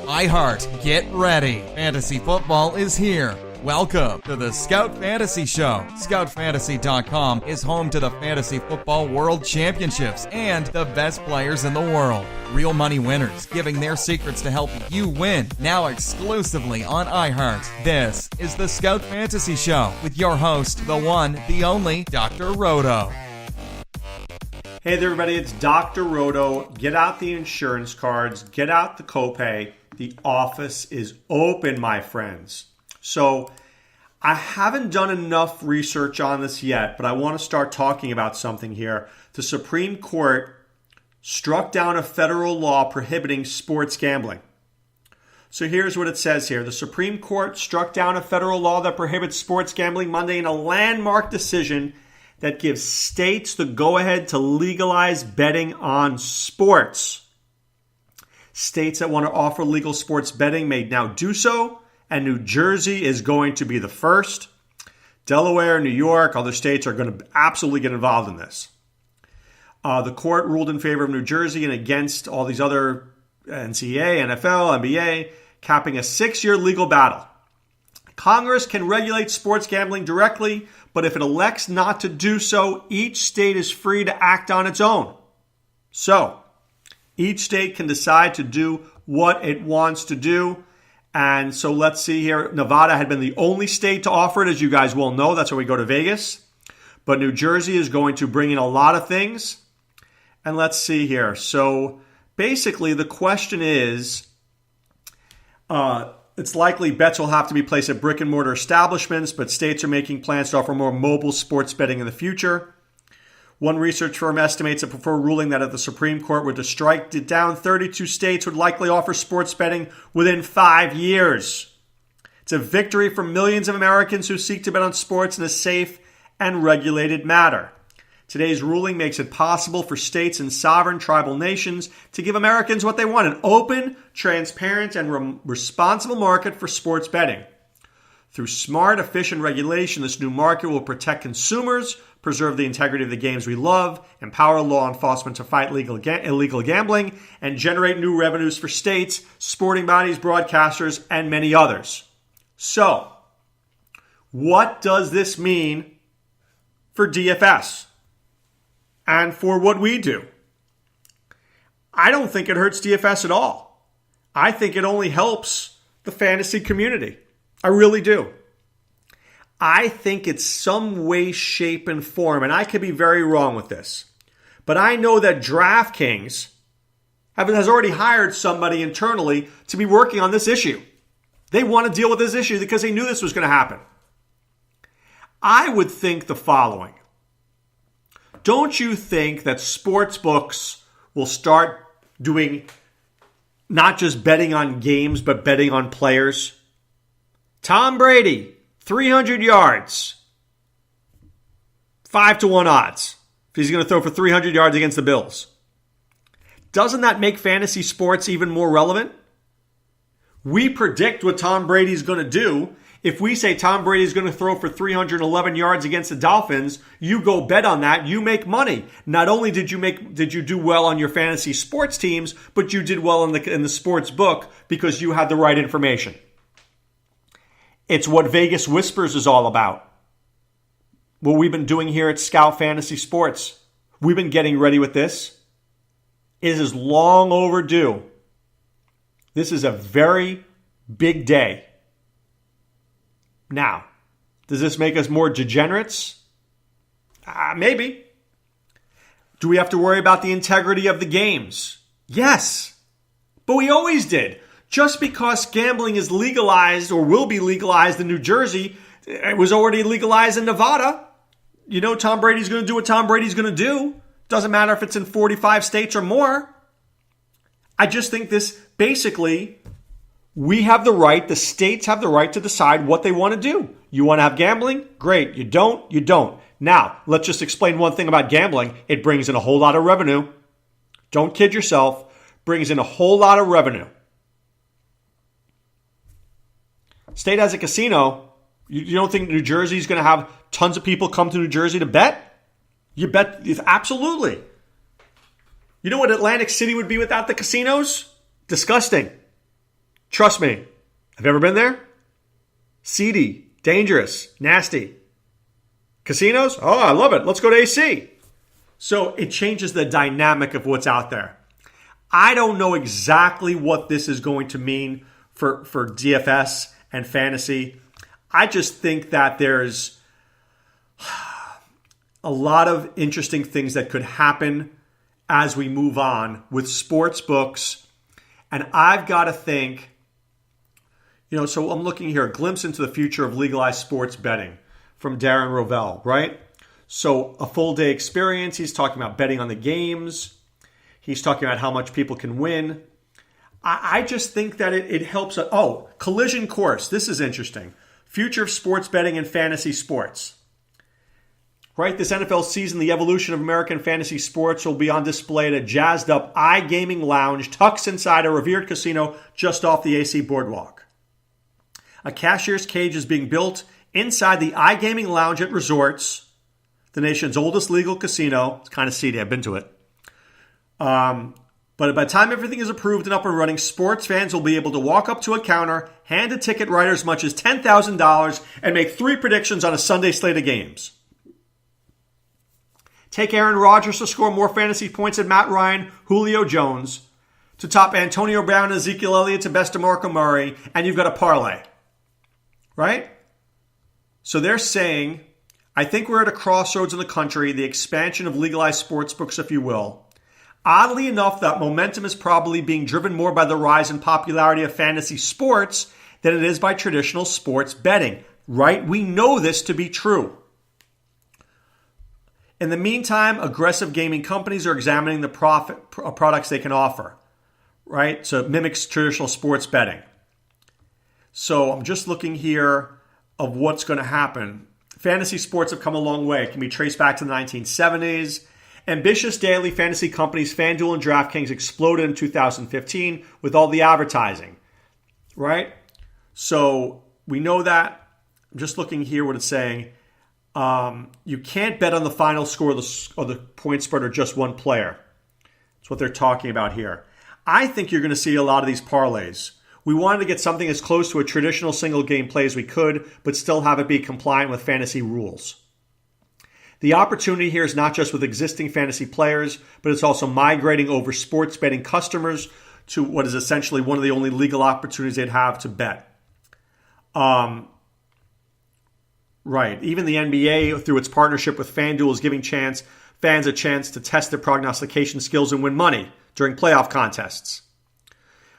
iHeart, get ready. Fantasy football is here. Welcome to the Scout Fantasy Show. ScoutFantasy.com is home to the Fantasy Football World Championships and the best players in the world. Real money winners giving their secrets to help you win. Now exclusively on iHeart. This is the Scout Fantasy Show with your host, the one, the only, Dr. Roto. Hey there, everybody. It's Dr. Roto. Get out the insurance cards. Get out the copay. The office is open, my friends. So I haven't done enough research on this yet, but I want to start talking about something here. The Supreme Court struck down a federal law prohibiting sports gambling. So here's what it says here. The Supreme Court struck down a federal law that prohibits sports gambling Monday in a landmark decision that gives states the go-ahead to legalize betting on sports. States that want to offer legal sports betting may now do so, and New Jersey is going to be the first. Delaware, New York, other states are going to absolutely get involved in this. The court ruled in favor of New Jersey and against all these other NCAA, NFL, NBA, capping a 6-year legal battle. Congress can regulate sports gambling directly, but if it elects not to do so, each state is free to act on its own. So, each state can decide to do what it wants to do. And so let's see here. Nevada had been the only state to offer it, as you guys well know. That's why we go to Vegas. But New Jersey is going to bring in a lot of things. And let's see here. So basically the question is, it's likely bets will have to be placed at brick and mortar establishments, but states are making plans to offer more mobile sports betting in the future. One research firm estimates that before ruling that if the Supreme Court were to strike it down, 32 states would likely offer sports betting within 5 years. It's a victory for millions of Americans who seek to bet on sports in a safe and regulated manner. Today's ruling makes it possible for states and sovereign tribal nations to give Americans what they want, an open, transparent, and responsible market for sports betting. Through smart, efficient regulation, this new market will protect consumers, preserve the integrity of the games we love, empower law enforcement to fight illegal gambling, and generate new revenues for states, sporting bodies, broadcasters, and many others. So, what does this mean for DFS and for what we do? I don't think it hurts DFS at all. I think it only helps the fantasy community. I really do. I think it's some way, shape, and form, and I could be very wrong with this, but I know that DraftKings has already hired somebody internally to be working on this issue. They want to deal with this issue because they knew this was going to happen. I would think the following. Don't you think that sports books will start doing not just betting on games, but betting on players? Tom Brady, 300 yards, 5-1 odds. If he's going to throw for 300 yards against the Bills. Doesn't that make fantasy sports even more relevant? We predict what Tom Brady's going to do. If we say Tom Brady's going to throw for 311 yards against the Dolphins, you go bet on that, you make money. Not only did you do well on your fantasy sports teams, but you did well in the sports book because you had the right information. It's what Vegas Whispers is all about. What we've been doing here at Scout Fantasy Sports. We've been getting ready with this. It is long overdue. This is a very big day. Now, does this make us more degenerates? Maybe. Do we have to worry about the integrity of the games? Yes. But we always did. Just because gambling is legalized or will be legalized in New Jersey, it was already legalized in Nevada. You know Tom Brady's going to do what Tom Brady's going to do. Doesn't matter if it's in 45 states or more. I just think this, basically, we have the right, the states have the right to decide what they want to do. You want to have gambling? Great. You don't? You don't. Now, let's just explain one thing about gambling. It brings in a whole lot of revenue. Don't kid yourself. Brings in a whole lot of revenue. State has a casino. You don't think New Jersey's going to have tons of people come to New Jersey to bet? You bet, absolutely. You know what Atlantic City would be without the casinos? Disgusting. Trust me. Have you ever been there? Seedy, dangerous, nasty. Casinos? Oh, I love it. Let's go to AC. So it changes the dynamic of what's out there. I don't know exactly what this is going to mean for DFS and fantasy. I just think that there's a lot of interesting things that could happen as we move on with sports books. And I've got to think, so I'm looking here, a glimpse into the future of legalized sports betting from Darren Rovell, right? So a full day experience. He's talking about betting on the games. He's talking about how much people can win. I just think that it helps. Oh, collision course. This is interesting. Future of sports betting and fantasy sports. Right, this NFL season, the evolution of American fantasy sports will be on display at a jazzed-up iGaming lounge tucked inside a revered casino just off the AC Boardwalk. A cashier's cage is being built inside the iGaming lounge at Resorts, the nation's oldest legal casino. It's kind of seedy. I've been to it. But by the time everything is approved and up and running, sports fans will be able to walk up to a counter, hand a ticket right as much as $10,000, and make 3 predictions on a Sunday slate of games. Take Aaron Rodgers to score more fantasy points than Matt Ryan, Julio Jones, to top Antonio Brown and Ezekiel Elliott to best DeMarco Murray, and you've got a parlay. Right? So they're saying, I think we're at a crossroads in the country, the expansion of legalized sports books, if you will. Oddly enough, that momentum is probably being driven more by the rise in popularity of fantasy sports than it is by traditional sports betting. Right? We know this to be true. In the meantime, aggressive gaming companies are examining the products they can offer, right? So it mimics traditional sports betting. So I'm just looking here of what's going to happen. Fantasy sports have come a long way. It can be traced back to the 1970s. Ambitious daily fantasy companies FanDuel and DraftKings exploded in 2015 with all the advertising, right? So we know that. I'm just looking here what it's saying. You can't bet on the final score or the point spread or just one player. That's what they're talking about here. I think you're going to see a lot of these parlays. We wanted to get something as close to a traditional single game play as we could, but still have it be compliant with fantasy rules. The opportunity here is not just with existing fantasy players, but it's also migrating over sports betting customers to what is essentially one of the only legal opportunities they'd have to bet. Right. Even the NBA, through its partnership with FanDuel, is giving fans a chance to test their prognostication skills and win money during playoff contests.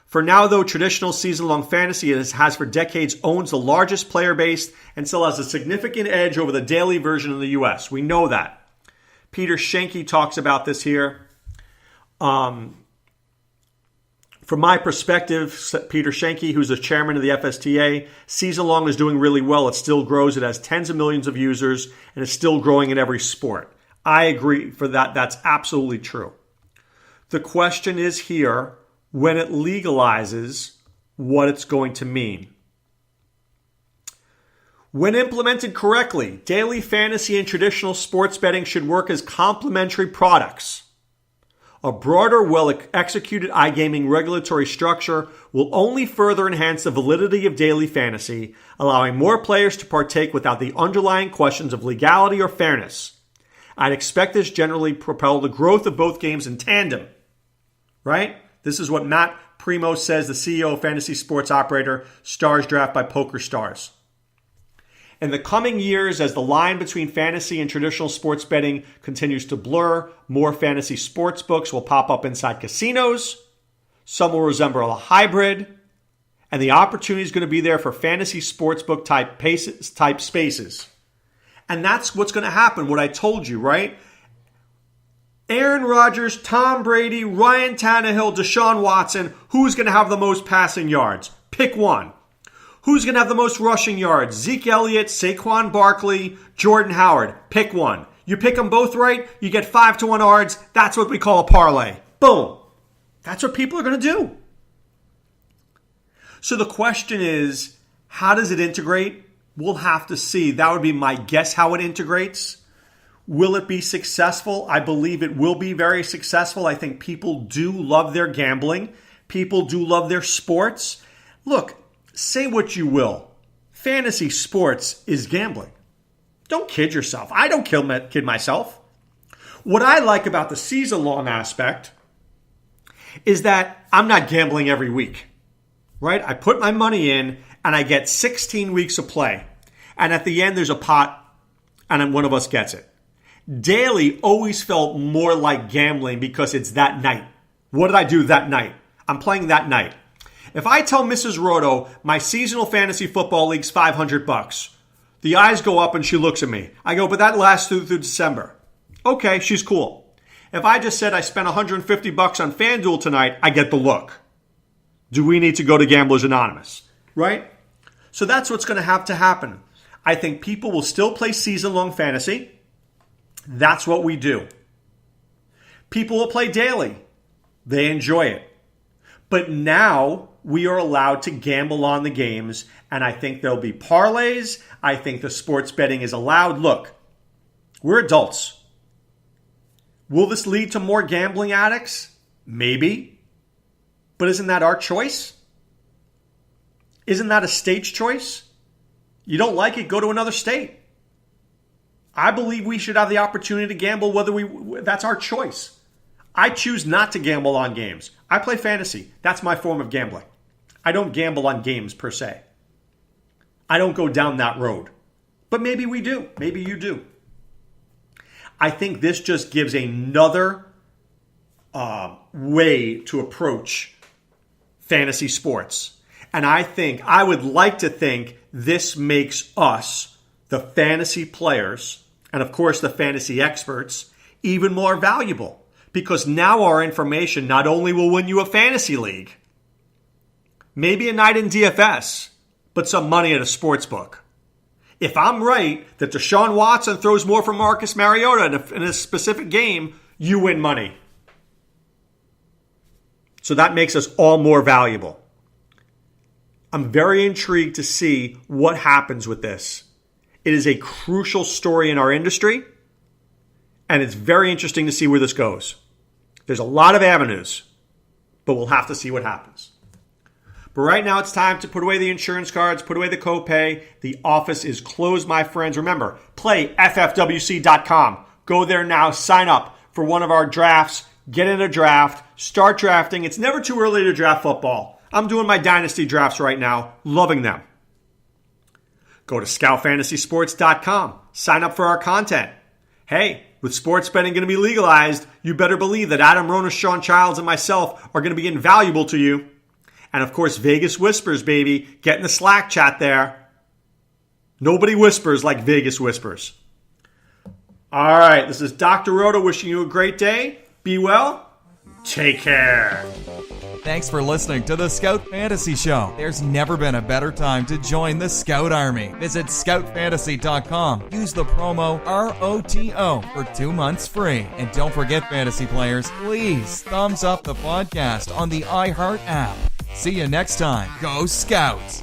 For now, though, traditional season-long fantasy has for decades owns the largest player base and still has a significant edge over the daily version in the U.S. We know that. Peter Schenke talks about this here. From my perspective, Peter Schenke, who's the chairman of the FSTA, season-long is doing really well. It still grows. It has tens of millions of users, and it's still growing in every sport. I agree for that. That's absolutely true. The question is here, when it legalizes, what it's going to mean. When implemented correctly, daily fantasy and traditional sports betting should work as complementary products. A broader, well-executed iGaming regulatory structure will only further enhance the validity of daily fantasy, allowing more players to partake without the underlying questions of legality or fairness. I'd expect this generally propel the growth of both games in tandem. Right? This is what Matt Primo says, the CEO of fantasy sports operator Stars Draft by PokerStars. In the coming years, as the line between fantasy and traditional sports betting continues to blur, more fantasy sports books will pop up inside casinos. Some will resemble a hybrid. And the opportunity is going to be there for fantasy sportsbook type spaces. And that's what's going to happen, what I told you, right? Aaron Rodgers, Tom Brady, Ryan Tannehill, Deshaun Watson. Who's going to have the most passing yards? Pick one. Who's going to have the most rushing yards? Zeke Elliott, Saquon Barkley, Jordan Howard. Pick one. You pick them both right, you get 5-1 odds. That's what we call a parlay. Boom. That's what people are going to do. So the question is, how does it integrate? We'll have to see. That would be my guess how it integrates. Will it be successful? I believe it will be very successful. I think people do love their gambling. People do love their sports. Look, say what you will. Fantasy sports is gambling. Don't kid yourself. I don't kid myself. What I like about the season-long aspect is that I'm not gambling every week, right? I put my money in and I get 16 weeks of play. And at the end, there's a pot and one of us gets it. Daily always felt more like gambling because it's that night. What did I do that night? I'm playing that night. If I tell Mrs. Roto my seasonal fantasy football league's $500, the eyes go up and she looks at me. I go, but that lasts through December. Okay, she's cool. If I just said I spent $150 on FanDuel tonight, I get the look. Do we need to go to Gamblers Anonymous? Right? So that's what's going to have to happen. I think people will still play season-long fantasy. That's what we do. People will play daily. They enjoy it. But now we are allowed to gamble on the games, and I think there'll be parlays. I think the sports betting is allowed. Look, we're adults. Will this lead to more gambling addicts? Maybe. But isn't that our choice? Isn't that a state's choice? You don't like it, go to another state. I believe we should have the opportunity to gamble that's our choice. I choose not to gamble on games. I play fantasy. That's my form of gambling. I don't gamble on games per se. I don't go down that road. But maybe we do. Maybe you do. I think this just gives another way to approach fantasy sports. And I would like to think this makes us, the fantasy players, and of course the fantasy experts, even more valuable. Because now our information not only will win you a fantasy league, maybe a night in DFS, but some money at a sports book. If I'm right that Deshaun Watson throws more for Marcus Mariota in a specific game, you win money. So that makes us all more valuable. I'm very intrigued to see what happens with this. It is a crucial story in our industry, and it's very interesting to see where this goes. There's a lot of avenues, but we'll have to see what happens. But right now it's time to put away the insurance cards, put away the copay. The office is closed, my friends. Remember, play ffwc.com. Go there now, sign up for one of our drafts, get in a draft, start drafting. It's never too early to draft football. I'm doing my dynasty drafts right now, loving them. Go to scoutfantasysports.com. Sign up for our content. Hey, with sports betting going to be legalized, you better believe that Adam Rona, Sean Childs, and myself are going to be invaluable to you. And of course, Vegas Whispers, baby. Get in the Slack chat there. Nobody whispers like Vegas whispers. All right, this is Dr. Roto wishing you a great day. Be well. Take care. Thanks for listening to the Scout Fantasy Show. There's never been a better time to join the Scout Army. Visit scoutfantasy.com. Use the promo ROTO for 2 months free. And don't forget, fantasy players, please thumbs up the podcast on the iHeart app. See you next time. Go Scouts!